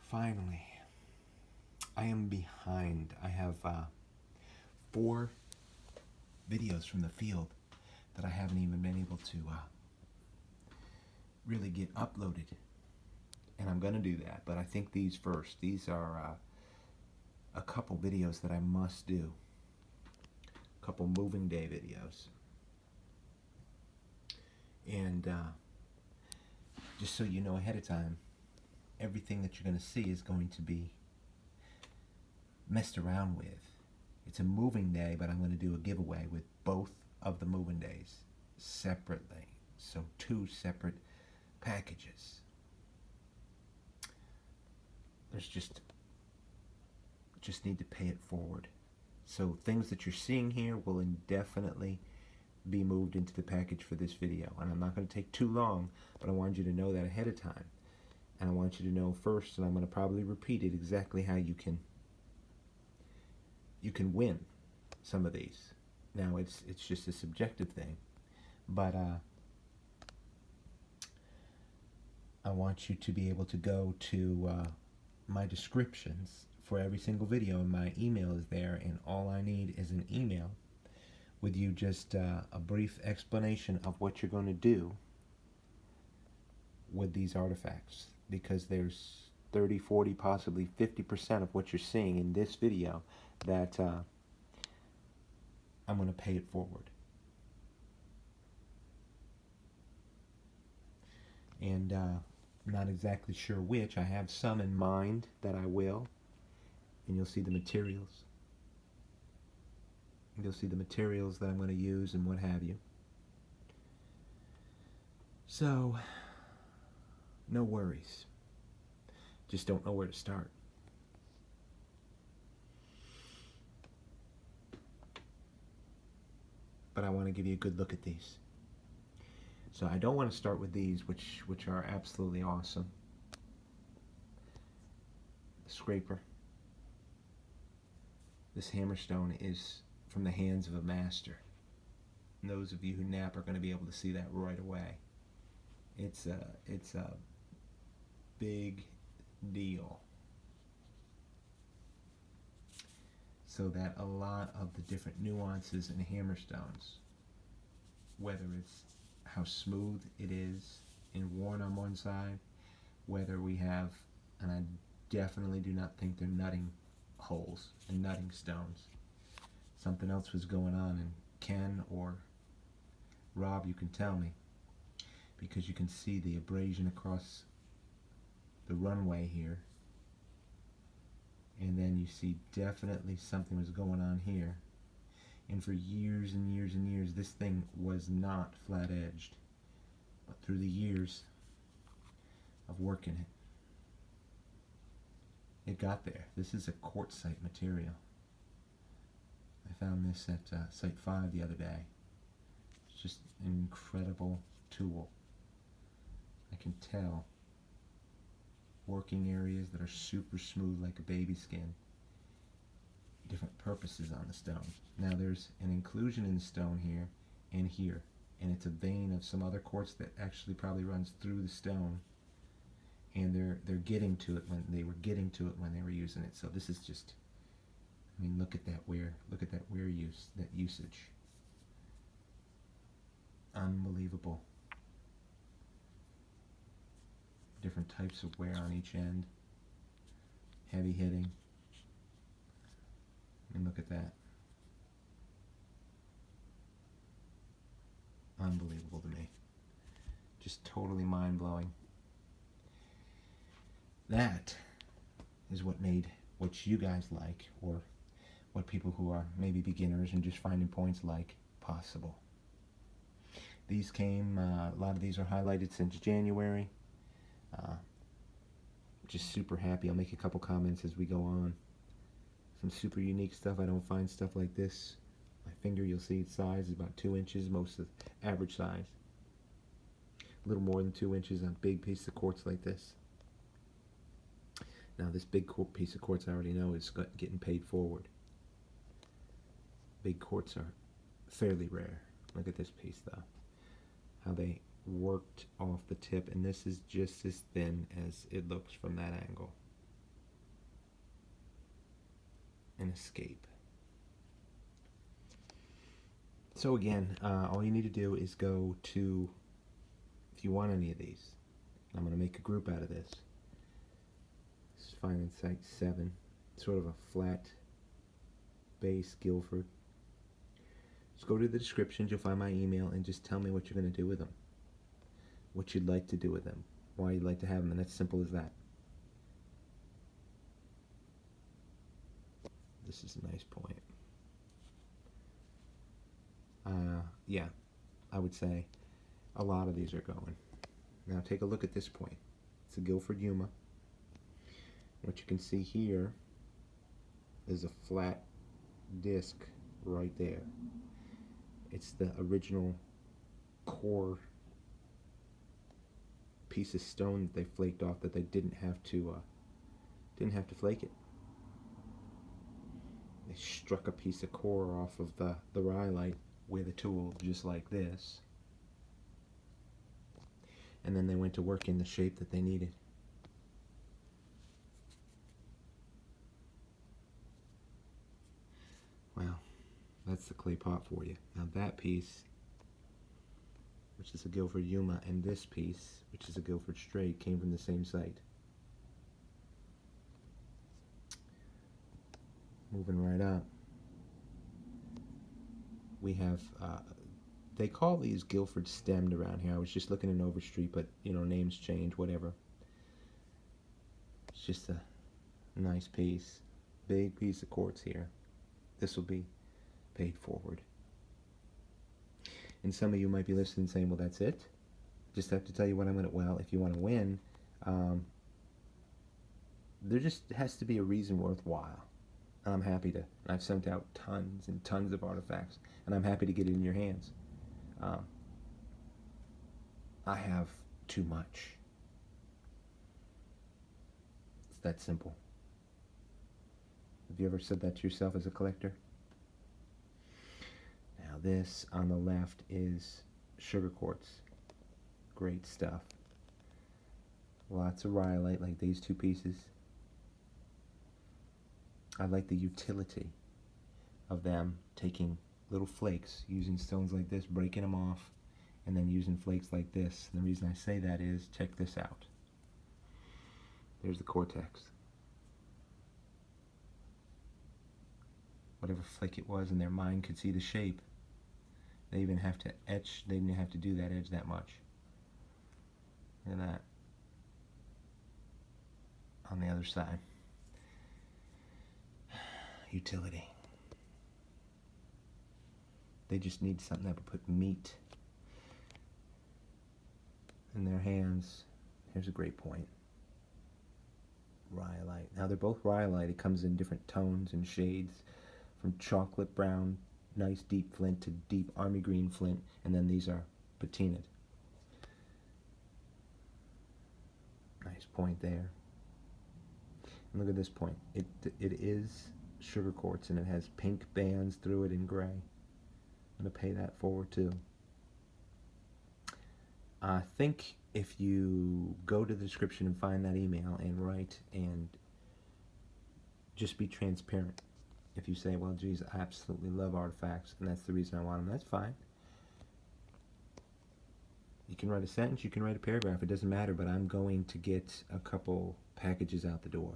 Finally, I am behind. I have 4 videos from the field that I haven't even been able to really get uploaded. And I'm going to do that, but I think these first. These are a couple videos that I must do. A couple moving day videos. And just so you know ahead of time, everything that you're going to see is going to be messed around with. It's a moving day, but I'm going to do a giveaway with both of the moving days separately. So 2 separate packages. There's just need to pay it forward. So things that you're seeing here will indefinitely be moved into the package for this video. And I'm not going to take too long, but I want you to know that ahead of time. And I want you to know first, and I'm going to probably repeat it, exactly how you can win some of these. Now it's just a subjective thing, but I want you to be able to go to my descriptions for every single video, and my email is there, and all I need is an email with you just a brief explanation of what you're going to do with these artifacts, because there's 30, 40, possibly 50% of what you're seeing in this video that I'm going to pay it forward. And I'm not exactly sure which. I have some in mind that I will, and you'll see the materials. You'll see the materials that I'm going to use and what have you. So, no worries. Just don't know where to start. But I want to give you a good look at these. So I don't want to start with these, which are absolutely awesome. The scraper. This hammerstone is from the hands of a master. And those of you who nap are going to be able to see that right away. It's a big deal. So that a lot of the different nuances in hammerstones, whether it's how smooth it is and worn on one side, whether we have, and I definitely do not think they're nutting holes and nutting stones. Something else was going on, and Ken or Rob, you can tell me, because you can see the abrasion across the runway here, and then you see definitely something was going on here. And for years and years and years, this thing was not flat-edged. But through the years of working it, it got there. This is a quartzite material. I found this at Site 5 the other day. It's just an incredible tool. I can tell working areas that are super smooth like a baby skin. Different purposes on the stone. Now there's an inclusion in the stone here and here, and it's a vein of some other quartz that actually probably runs through the stone, and they're getting to it when they were getting to it when they were using it. So this is just, I mean, look at that wear. Look at that wear use, that usage. Unbelievable. Different types of wear on each end. Heavy hitting. And look at that. Unbelievable to me. Just totally mind-blowing. That is what made what you guys like, or what people who are maybe beginners and just finding points like, possible. These came, a lot of these are highlighted since January. Just super happy. I'll make a couple comments as we go on. Some super unique stuff. I don't find stuff like this. My finger, you'll see its size is about 2 inches, most of average size. A little more than 2 inches on a big piece of quartz like this. Now this big piece of quartz I already know is getting paid forward. Big quartz are fairly rare. Look at this piece though. How they worked off the tip, and this is just as thin as it looks from that angle. and escape. So again, all you need to do is go to, if you want any of these, I'm going to make a group out of this. This is fine in site 7. Sort of a flat base Guilford. Just go to the descriptions, you'll find my email, and just tell me what you're going to do with them. What you'd like to do with them. Why you'd like to have them, and that's simple as that. This is a nice point. Yeah, I would say a lot of these are going. Now take a look at this point. It's a Guilford Yuma. What you can see here is a flat disc right there. It's the original core piece of stone that they flaked off that they didn't have to flake it. They struck a piece of core off of the rhyolite with a tool just like this, and then they went to work in the shape that they needed. Well, that's the clay pot for you. Now that piece, which is a Guilford Yuma, and this piece, which is a Guilford Straight, came from the same site. Moving right up, we have, they call these Guilford stemmed around here. I was just looking in Overstreet, but you know, names change, whatever. It's just a nice piece, big piece of quartz here. This will be paid forward. And some of you might be listening and saying, well, that's it? Just have to tell you what I'm going to, well, if you want to win, there just has to be a reason worthwhile. And I'm happy to, and I've sent out tons and tons of artifacts, and I'm happy to get it in your hands. I have too much. It's that simple. Have you ever said that to yourself as a collector? Now this on the left is sugar quartz. Great stuff. Lots of rhyolite like these two pieces. I like the utility of them taking little flakes, using stones like this, breaking them off, and then using flakes like this. And the reason I say that is, check this out. There's the cortex. Whatever flake it was, and their mind could see the shape. They even have to etch, they didn't have to do that edge that much. Look at that. On the other side. Utility. They just need something that would put meat in their hands. Here's a great point. Rhyolite. Now they're both rhyolite. It comes in different tones and shades, from chocolate brown, nice deep flint, to deep army green flint, and then these are patinaed. Nice point there. And look at this point. It is sugar quartz, and it has pink bands through it in gray. I'm going to pay that forward too. I think if you go to the description and find that email and write, and just be transparent. If you say, well, geez, I absolutely love artifacts, and that's the reason I want them, that's fine. You can write a sentence, you can write a paragraph, it doesn't matter, but I'm going to get a couple packages out the door.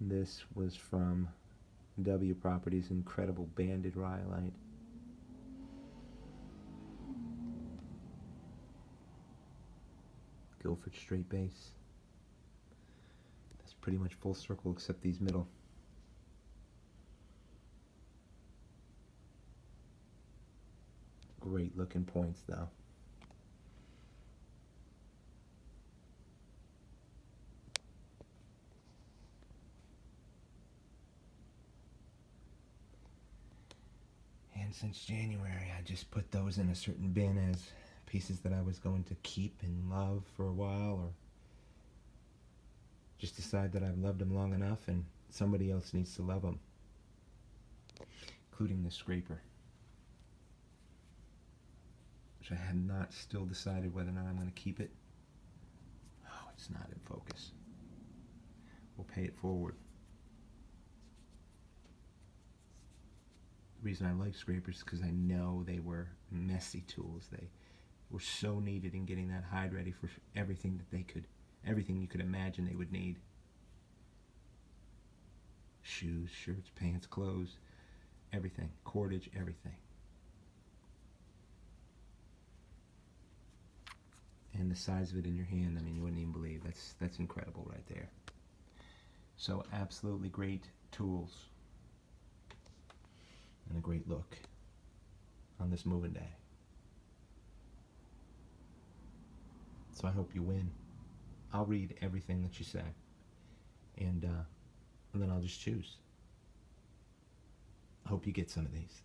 This was from W Properties, incredible banded rhyolite. Guilford straight base. That's pretty much full circle except these middle. Great looking points though. And since January, I just put those in a certain bin as pieces that I was going to keep and love for a while, or just decide that I've loved them long enough and somebody else needs to love them, including the scraper, which I had not still decided whether or not I'm going to keep it. Oh, it's not in focus. will pay it forward. The reason I like scrapers is because I know they were messy tools. They were so needed in getting that hide ready for everything that they could, everything you could imagine they would need. Shoes, shirts, pants, clothes, everything, cordage, everything. And the size of it in your hand, I mean, you wouldn't even believe. That's incredible right there. So absolutely great tools and a great look on this moving day. So I hope you win. I'll read everything that you say, and then I'll just choose. I hope you get some of these.